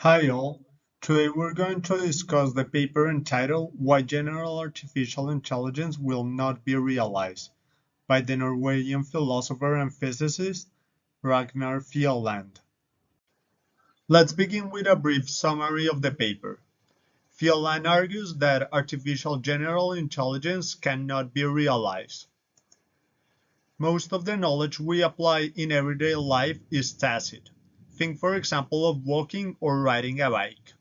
Hi all, today we're going to discuss the paper entitled Why General Artificial Intelligence Will Not Be Realized by the Norwegian philosopher and physicist Ragnar Fjelland. Let's begin with a brief summary of the paper. Fjelland argues that artificial general intelligence cannot be realized. Most of the knowledge we apply in everyday life is tacit. Think for example of walking or riding a bike.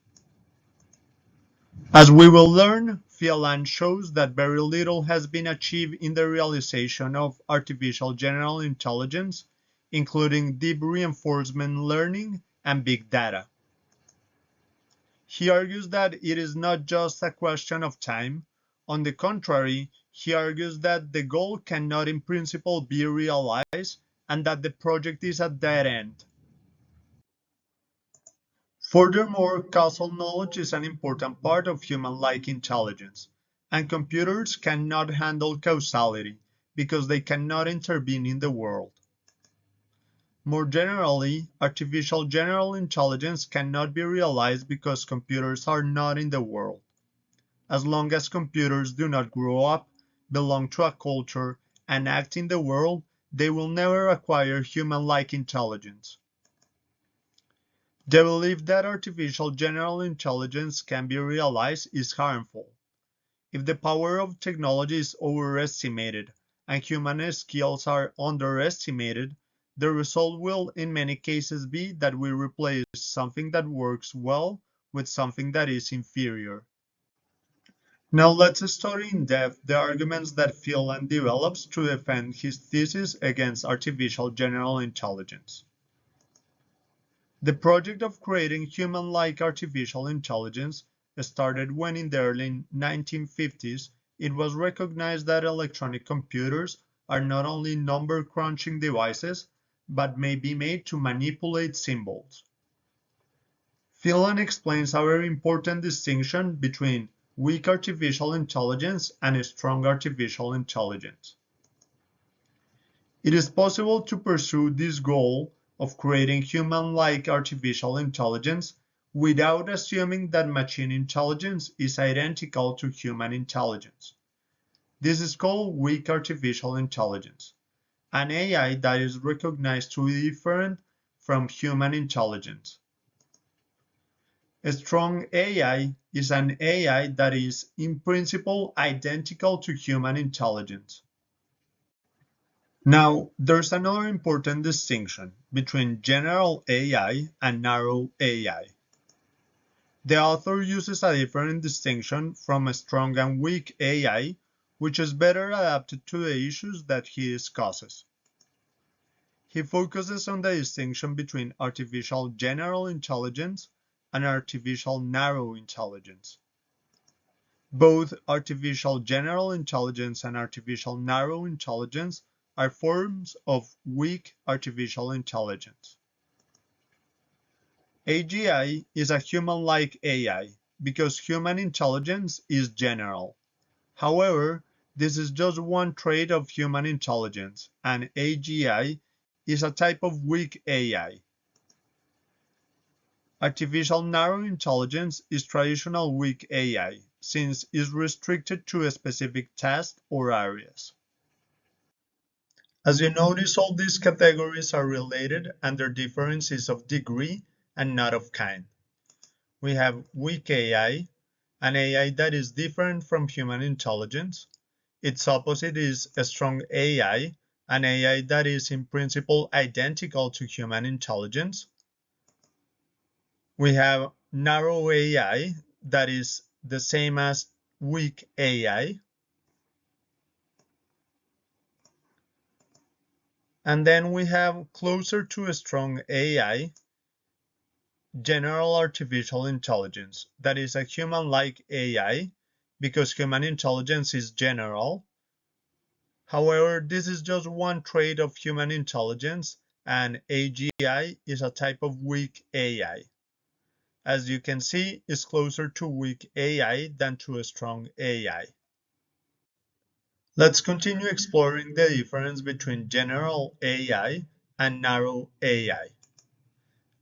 As we will learn, Fjelland shows that very little has been achieved in the realization of artificial general intelligence, including deep reinforcement learning and big data. He argues that it is not just a question of time. On the contrary, he argues that the goal cannot in principle be realized and that the project is a dead end. Furthermore, causal knowledge is an important part of human-like intelligence, and computers cannot handle causality because they cannot intervene in the world. More generally, artificial general intelligence cannot be realized because computers are not in the world. As long as computers do not grow up, belong to a culture, and act in the world, they will never acquire human-like intelligence. The belief that artificial general intelligence can be realized is harmful. If the power of technology is overestimated and human skills are underestimated, the result will in many cases be that we replace something that works well with something that is inferior. Now let's study in depth the arguments that Fjelland develops to defend his thesis against artificial general intelligence. The project of creating human-like artificial intelligence started when in the early 1950s it was recognized that electronic computers are not only number-crunching devices, but may be made to manipulate symbols. Fjelland explains a very important distinction between weak artificial intelligence and strong artificial intelligence. It is possible to pursue this goal of creating human-like artificial intelligence without assuming that machine intelligence is identical to human intelligence. This is called weak artificial intelligence, an AI that is recognized to be different from human intelligence. A strong AI is an AI that is, in principle, identical to human intelligence. Now, there's another important distinction between general AI and narrow AI. The author uses a different distinction from a strong and weak AI, which is better adapted to the issues that he discusses. He focuses on the distinction between artificial general intelligence and artificial narrow intelligence. Both artificial general intelligence and artificial narrow intelligence are forms of weak artificial intelligence. AGI is a human-like AI because human intelligence is general. However, this is just one trait of human intelligence, and AGI is a type of weak AI. Artificial narrow intelligence is traditional weak AI, since it is restricted to a specific task or areas. As you notice, all these categories are related and their difference is of degree and not of kind. We have weak AI, an AI that is different from human intelligence. Its opposite is a strong AI, an AI that is in principle identical to human intelligence. We have narrow AI that is the same as weak AI. And then we have closer to a strong AI, general artificial intelligence, that is a human-like AI because human intelligence is general. However, this is just one trait of human intelligence, and AGI is a type of weak AI. As you can see, it's closer to weak AI than to a strong AI. Let's continue exploring the difference between general AI and narrow AI.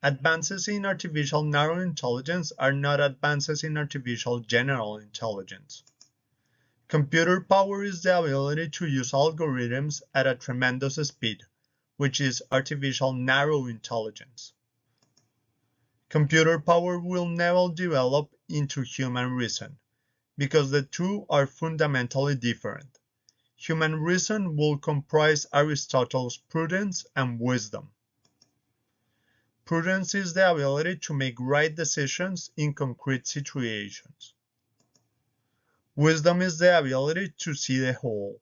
Advances in artificial narrow intelligence are not advances in artificial general intelligence. Computer power is the ability to use algorithms at a tremendous speed, which is artificial narrow intelligence. Computer power will never develop into human reason, because the two are fundamentally different. Human reason will comprise Aristotle's prudence and wisdom. Prudence is the ability to make right decisions in concrete situations. Wisdom is the ability to see the whole.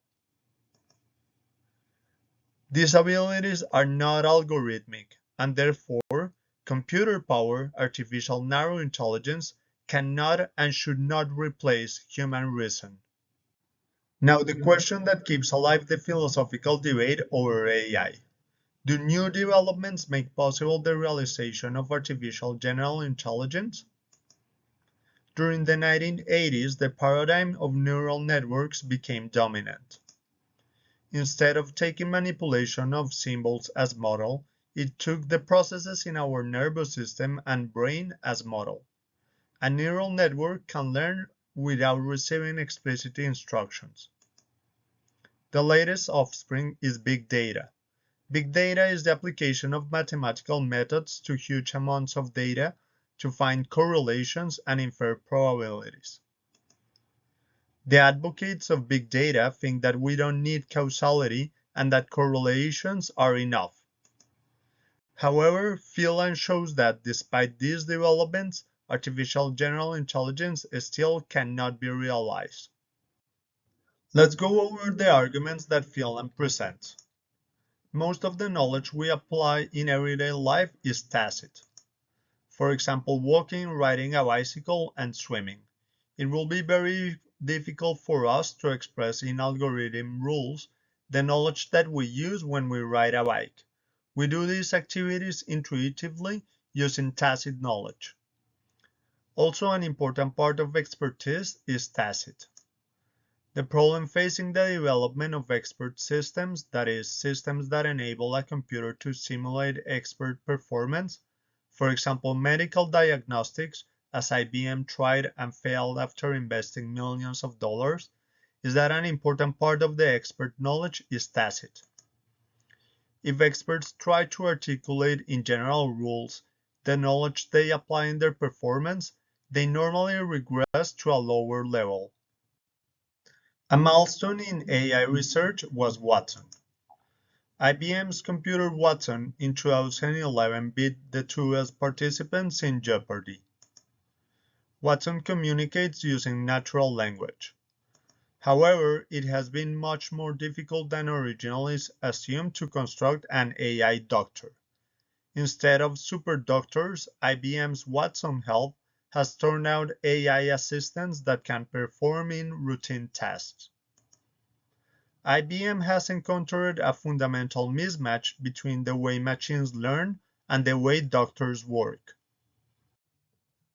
These abilities are not algorithmic, and therefore, computer power, artificial narrow intelligence, cannot and should not replace human reason. Now, the question that keeps alive the philosophical debate over AI. Do new developments make possible the realization of artificial general intelligence? During the 1980s, the paradigm of neural networks became dominant. Instead of taking manipulation of symbols as model, it took the processes in our nervous system and brain as model. A neural network can learn without receiving explicit instructions. The latest offspring is big data. Big data is the application of mathematical methods to huge amounts of data to find correlations and infer probabilities. The advocates of big data think that we don't need causality and that correlations are enough. However, Fjelland shows that despite these developments, artificial general intelligence still cannot be realized. Let's go over the arguments that Fjelland presents. Most of the knowledge we apply in everyday life is tacit. For example, walking, riding a bicycle, and swimming. It will be very difficult for us to express in algorithm rules the knowledge that we use when we ride a bike. We do these activities intuitively using tacit knowledge. Also, an important part of expertise is tacit. The problem facing the development of expert systems, that is, systems that enable a computer to simulate expert performance, for example, medical diagnostics, as IBM tried and failed after investing millions of dollars, is that an important part of the expert knowledge is tacit. If experts try to articulate in general rules the knowledge they apply in their performance, they normally regress to a lower level. A milestone in AI research was Watson. IBM's computer Watson in 2011 beat the two as participants in Jeopardy! Watson communicates using natural language. However, it has been much more difficult than originally assumed to construct an AI doctor. Instead of super doctors, IBM's Watson Health has turned out AI assistants that can perform in routine tasks. IBM has encountered a fundamental mismatch between the way machines learn and the way doctors work.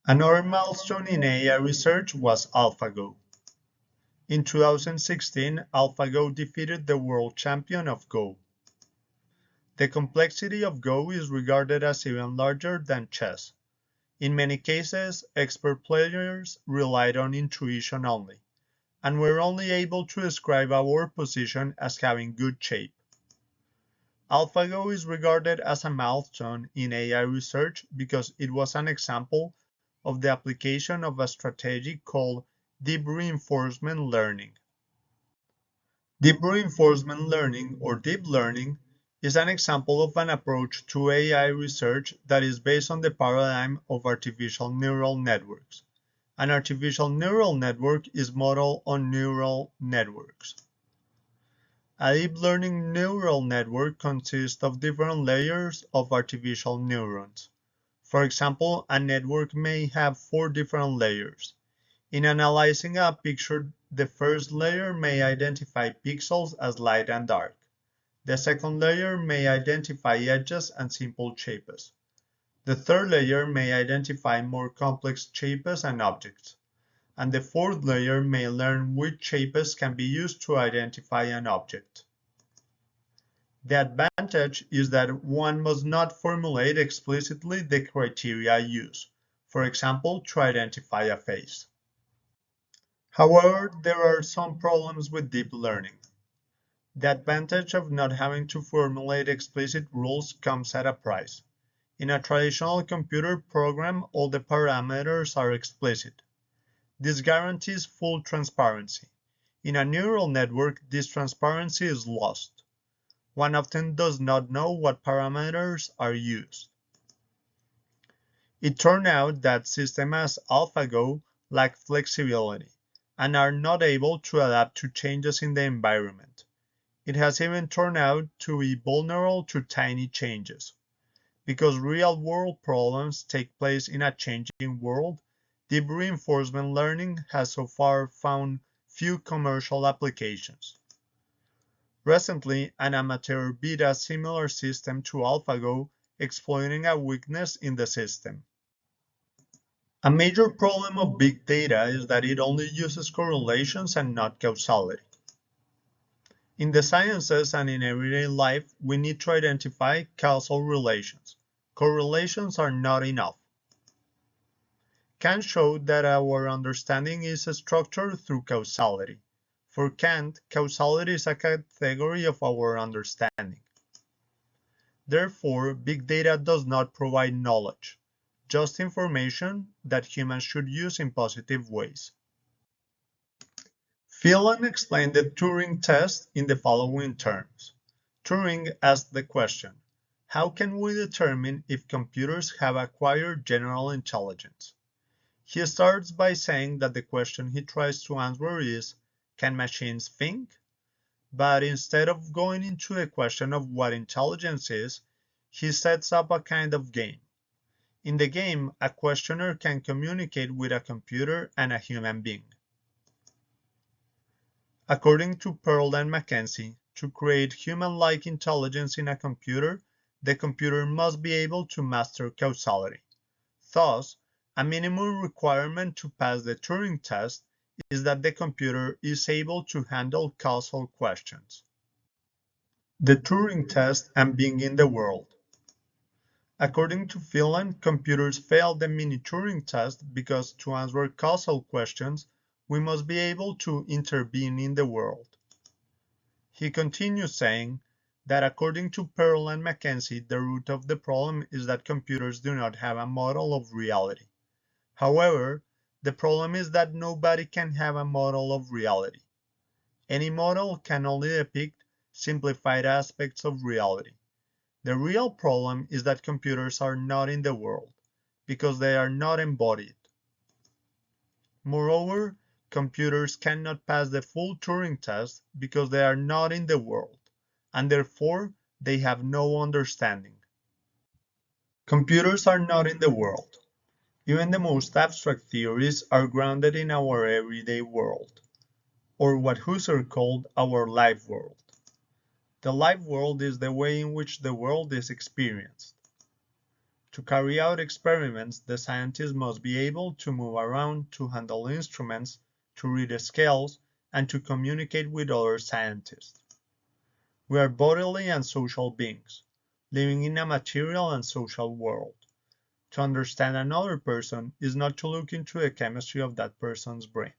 Another milestone in AI research was AlphaGo. In 2016, AlphaGo defeated the world champion of Go. The complexity of Go is regarded as even larger than chess. In many cases, expert players relied on intuition only, and were only able to describe our position as having good shape. AlphaGo is regarded as a milestone in AI research because it was an example of the application of a strategy called deep reinforcement learning. Deep reinforcement learning, or deep learning, is an example of an approach to AI research that is based on the paradigm of artificial neural networks. An artificial neural network is modeled on neural networks. A deep learning neural network consists of different layers of artificial neurons. For example, a network may have 4 different layers. In analyzing a picture, the first layer may identify pixels as light and dark. The second layer may identify edges and simple shapes. The third layer may identify more complex shapes and objects. And the fourth layer may learn which shapes can be used to identify an object. The advantage is that one must not formulate explicitly the criteria used, for example, to identify a face. However, there are some problems with deep learning. The advantage of not having to formulate explicit rules comes at a price. In a traditional computer program, all the parameters are explicit. This guarantees full transparency. In a neural network, this transparency is lost. One often does not know what parameters are used. It turned out that systems as AlphaGo lack flexibility and are not able to adapt to changes in the environment. It has even turned out to be vulnerable to tiny changes. Because real-world problems take place in a changing world, deep reinforcement learning has so far found few commercial applications. Recently, an amateur beat a similar system to AlphaGo, exploiting a weakness in the system. A major problem of big data is that it only uses correlations and not causality. In the sciences and in everyday life, we need to identify causal relations. Correlations are not enough. Kant showed that our understanding is structured through causality. For Kant, causality is a category of our understanding. Therefore, big data does not provide knowledge, just information that humans should use in positive ways. Fjelland explained the Turing test in the following terms. Turing asked the question, how can we determine if computers have acquired general intelligence? He starts by saying that the question he tries to answer is, can machines think? But instead of going into the question of what intelligence is, he sets up a kind of game. In the game, a questioner can communicate with a computer and a human being. According to Pearl and Mackenzie, to create human-like intelligence in a computer, the computer must be able to master causality. Thus, a minimum requirement to pass the Turing test is that the computer is able to handle causal questions. The Turing test and being in the world. According to Fjelland, computers fail the mini-Turing test because to answer causal questions, we must be able to intervene in the world. He continues saying that according to Pearl and Mackenzie, the root of the problem is that computers do not have a model of reality. However, the problem is that nobody can have a model of reality. Any model can only depict simplified aspects of reality. The real problem is that computers are not in the world, because they are not embodied. Moreover, computers cannot pass the full Turing test because they are not in the world, and therefore they have no understanding. Computers are not in the world. Even the most abstract theories are grounded in our everyday world, or what Husserl called our live world. The live world is the way in which the world is experienced. To carry out experiments, the scientist must be able to move around, to handle instruments, to read scales, and to communicate with other scientists. We are bodily and social beings, living in a material and social world. To understand another person is not to look into the chemistry of that person's brain,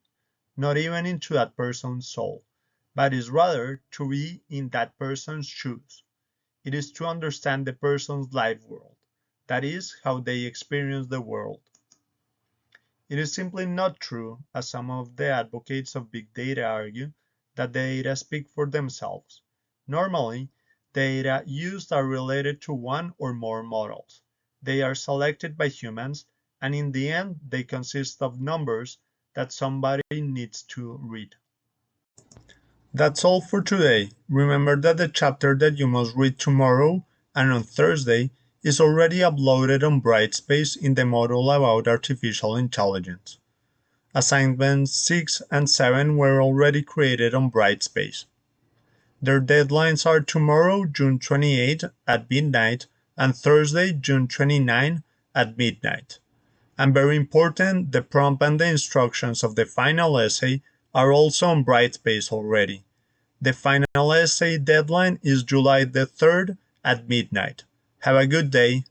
not even into that person's soul, but is rather to be in that person's shoes. It is to understand the person's life world, that is, how they experience the world. It is simply not true, as some of the advocates of big data argue, that the data speak for themselves. Normally, data used are related to one or more models. They are selected by humans, and in the end they consist of numbers that somebody needs to read. That's all for today. Remember that the chapter that you must read tomorrow and on Thursday is already uploaded on Brightspace in the module about artificial intelligence. Assignments 6 and 7 were already created on Brightspace. Their deadlines are tomorrow, June 28 at midnight, and Thursday, June 29 at midnight. And very important, the prompt and the instructions of the final essay are also on Brightspace already. The final essay deadline is July the 3rd at midnight. Have a good day.